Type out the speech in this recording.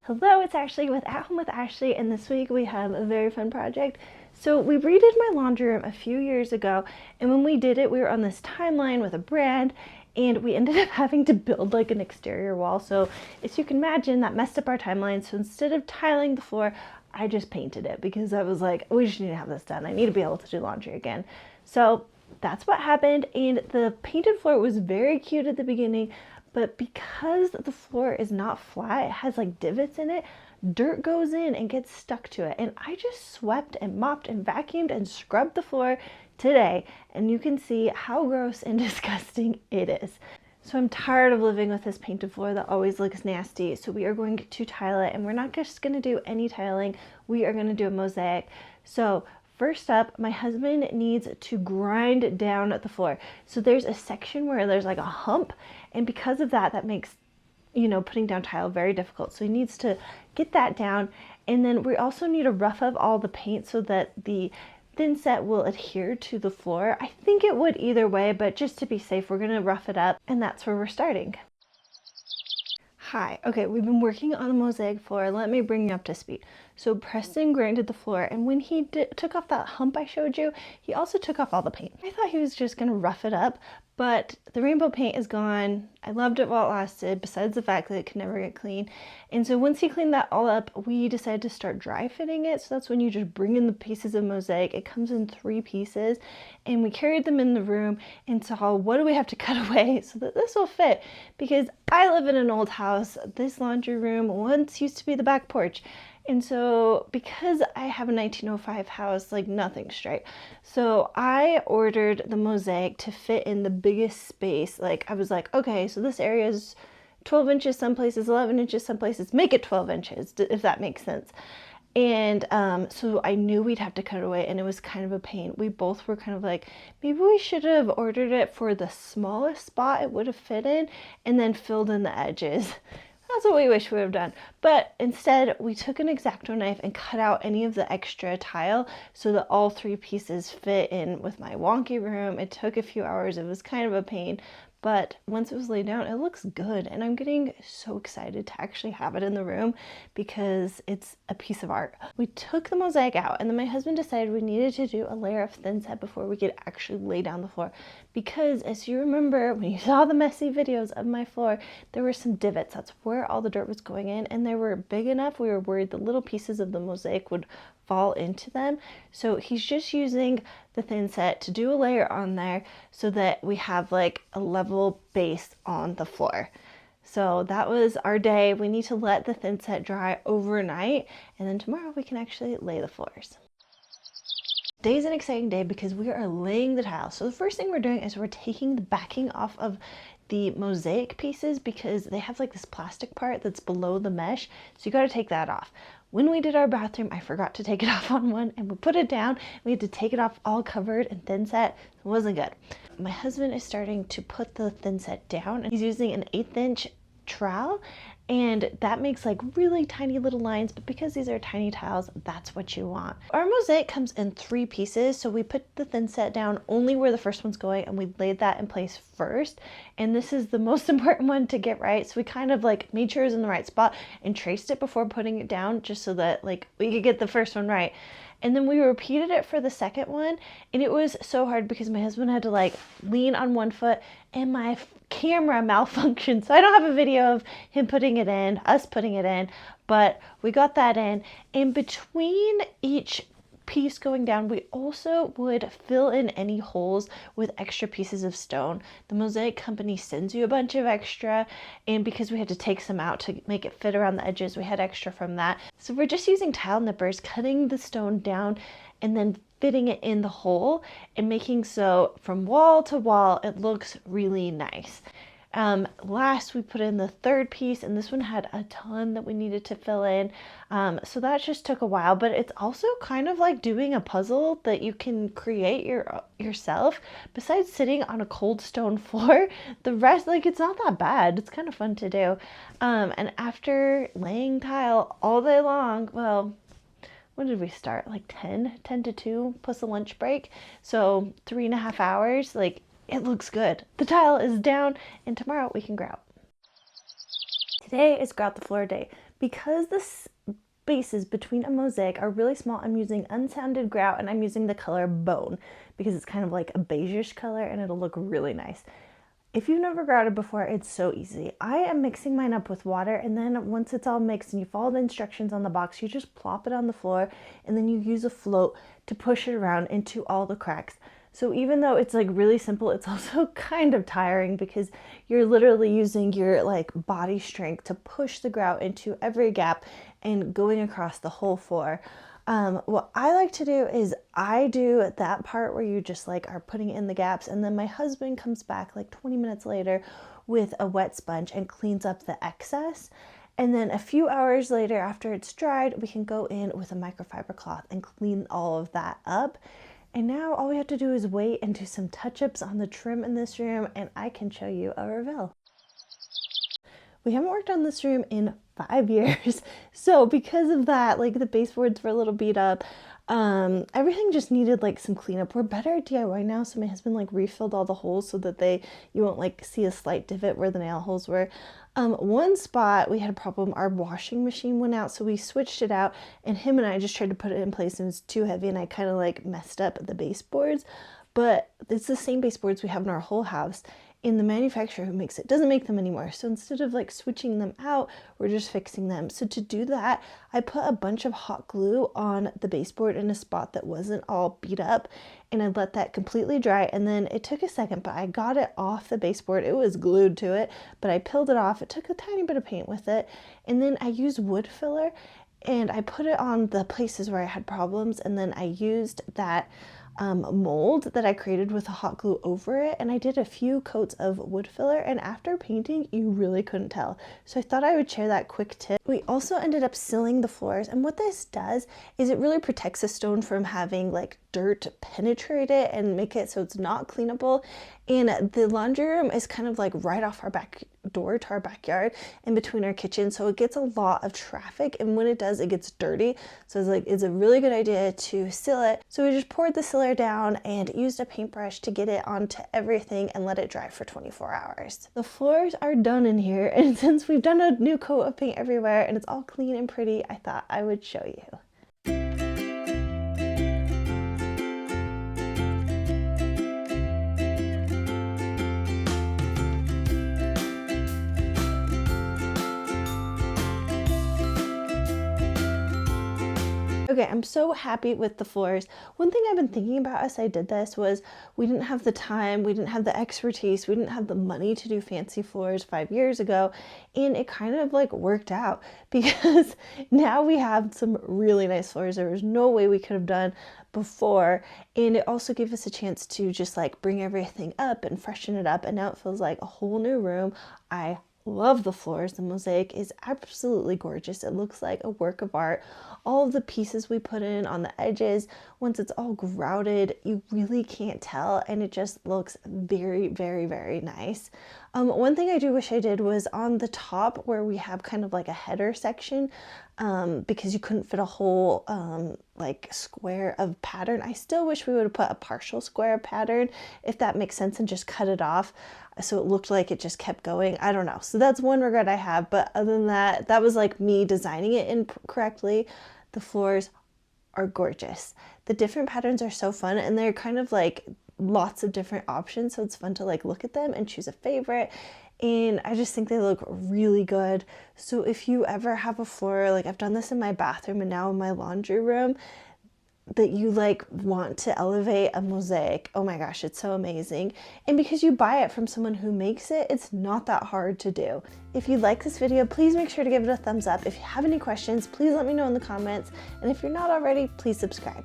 Hello, it's Ashley with At Home with Ashley, and this week we have a very fun project. So we redid my laundry room a few years ago, and when we did it, we were on this timeline with a brand, and we ended up having to build like an exterior wall. So as you can imagine, that messed up our timeline. So instead of tiling the floor, I just painted it because I was like, we just need to have this done. I need to be able to do laundry again. So that's what happened, and the painted floor was very cute at the beginning, but because the floor is not flat, it has like divots in it, dirt goes in and gets stuck to it. And I just swept and mopped and vacuumed and scrubbed the floor today, and you can see how gross and disgusting it is. So I'm tired of living with this painted floor that always looks nasty. So we are going to tile it, and we're not just going to do any tiling. We are going to do a mosaic. So first up, my husband needs to grind down the floor. So there's a section where there's like a hump, and because of that, that makes, putting down tile very difficult. So he needs to get that down. And then we also need to rough up all the paint so that the thin set will adhere to the floor. I think it would either way, but just to be safe, we're gonna rough it up, and that's where we're starting. Hi, okay, we've been working on the mosaic floor. Let me bring you up to speed. So Preston grinded the floor, and when he took off that hump I showed you, he also took off all the paint. I thought he was just gonna rough it up, but the rainbow paint is gone. I loved it while it lasted, besides the fact that it could never get clean. And so once he cleaned that all up, we decided to start dry fitting it. So that's when you just bring in the pieces of mosaic. It comes in 3 pieces, and we carried them in the room and saw, what do we have to cut away so that this will fit? Because I live in an old house. This laundry room once used to be the back porch. And so because I have a 1905 house, like nothing's straight. So I ordered the mosaic to fit in the biggest space. Like I was like, okay, so this area is 12 inches some places, 11 inches some places, make it 12 inches, if that makes sense. And so I knew we'd have to cut it away, and it was kind of a pain. We both were kind of like, maybe we should have ordered it for the smallest spot it would have fit in and then filled in the edges. That's what we wish we would have done. But instead, we took an X-Acto knife and cut out any of the extra tile so that all 3 pieces fit in with my wonky room. It took a few hours. It was kind of a pain. But once it was laid down, it looks good, and I'm getting so excited to actually have it in the room because it's a piece of art. We took the mosaic out, and then my husband decided we needed to do a layer of thin set before we could actually lay down the floor, because as you remember when you saw the messy videos of my floor, there were some divots. That's where all the dirt was going in, and they were big enough we were worried the little pieces of the mosaic would fall into them. So he's just using the thin set to do a layer on there so that we have like a level base on the floor. So that was our day. We need to let the thin set dry overnight, and then tomorrow we can actually lay the floors. Today's an exciting day because we are laying the tile. So the first thing we're doing is we're taking the backing off of the mosaic pieces because they have like this plastic part that's below the mesh. So you got to take that off. When we did our bathroom, I forgot to take it off on one, and we put it down. We had to take it off all covered and thin set. It wasn't good. My husband is starting to put the thin set down, and he's using an 1/8 inch trowel, and that makes like really tiny little lines, but because these are tiny tiles, that's what you want. Our mosaic comes in 3 pieces, so we put the thin set down only where the first one's going, and we laid that in place first, and this is the most important one to get right. So we kind of like made sure it was in the right spot and traced it before putting it down, just so that like we could get the first one right. And then we repeated it for the second one, and it was so hard because my husband had to like lean on one foot, and my camera malfunctioned. So I don't have a video of him putting it in, us putting it in, but we got that in. In between each piece going down, we also would fill in any holes with extra pieces of stone. The mosaic company sends you a bunch of extra, and because we had to take some out to make it fit around the edges, we had extra from that. So we're just using tile nippers, cutting the stone down and then fitting it in the hole and making so from wall to wall it looks really nice. Last we put in the 3rd piece, and this one had a ton that we needed to fill in, so that just took a while, but it's also kind of like doing a puzzle that you can create yourself. Besides sitting on a cold stone floor, the rest, like, it's not that bad. It's kind of fun to do. And after laying tile all day long, well, when did we start? Like 10 to 2 plus a lunch break, so 3.5 hours. Like, it looks good. The tile is down, and tomorrow we can grout. Today is Grout the Floor day. Because the spaces between a mosaic are really small, I'm using unsanded grout, and I'm using the color bone because it's kind of like a beigeish color and it'll look really nice. If you've never grouted before, it's so easy. I am mixing mine up with water, and then once it's all mixed and you follow the instructions on the box, you just plop it on the floor and then you use a float to push it around into all the cracks. So even though it's like really simple, it's also kind of tiring because you're literally using your like body strength to push the grout into every gap and going across the whole floor. What I like to do is I do that part where you just like are putting in the gaps, and then my husband comes back like 20 minutes later with a wet sponge and cleans up the excess. And then a few hours later, after it's dried, we can go in with a microfiber cloth and clean all of that up. And now all we have to do is wait and do some touch-ups on the trim in this room, and I can show you a reveal. We haven't worked on this room in 5 years. So because of that, like the baseboards were a little beat up. Everything just needed like some cleanup. We're better at DIY now. So my husband like refilled all the holes so that you won't like see a slight divot where the nail holes were. One spot we had a problem, our washing machine went out. So we switched it out, and him and I just tried to put it in place, and it was too heavy, and I kind of like messed up the baseboards. But it's the same baseboards we have in our whole house. And the manufacturer who makes it doesn't make them anymore. So instead of like switching them out, we're just fixing them. So to do that, I put a bunch of hot glue on the baseboard in a spot that wasn't all beat up, and I let that completely dry. And then it took a second, but I got it off the baseboard. It was glued to it, but I peeled it off. It took a tiny bit of paint with it. And then I used wood filler, and I put it on the places where I had problems. And then I used that mold that I created with the hot glue over it, and I did a few coats of wood filler, and after painting you really couldn't tell. So I thought I would share that quick tip. We also ended up sealing the floors, and what this does is it really protects a stone from having like dirt penetrate it and make it so it's not cleanable. And the laundry room is kind of like right off our back door to our backyard in between our kitchen, so it gets a lot of traffic, and when it does, it gets dirty. So it's a really good idea to seal it. So we just poured the sealer down and used a paintbrush to get it onto everything and let it dry for 24 hours. The floors are done in here, and since we've done a new coat of paint everywhere and it's all clean and pretty, I thought I would show you. Okay, I'm so happy with the floors. One thing I've been thinking about as I did this was we didn't have the time, we didn't have the expertise, we didn't have the money to do fancy floors 5 years ago, and it kind of like worked out because now we have some really nice floors there was no way we could have done before, and it also gave us a chance to just like bring everything up and freshen it up, and now it feels like a whole new room. I love the floors. The mosaic is absolutely gorgeous. It looks like a work of art. All of the pieces we put in on the edges, once it's all grouted, you really can't tell, and it just looks very, very, very nice. One thing I do wish I did was on the top where we have kind of like a header section, because you couldn't fit a whole like square of pattern. I still wish we would have put a partial square pattern, if that makes sense, and just cut it off so it looked like it just kept going. I don't know. So that's one regret I have, but other than that, that was like me designing it incorrectly. The floors are gorgeous. The different patterns are so fun, and they're kind of like lots of different options, so it's fun to like look at them and choose a favorite. And I just think they look really good. So if you ever have a floor, like I've done this in my bathroom and now in my laundry room, that you like want to elevate a mosaic, oh my gosh, it's so amazing. And because you buy it from someone who makes it, it's not that hard to do. If you like this video, please make sure to give it a thumbs up. If you have any questions, please let me know in the comments. And if you're not already, please subscribe.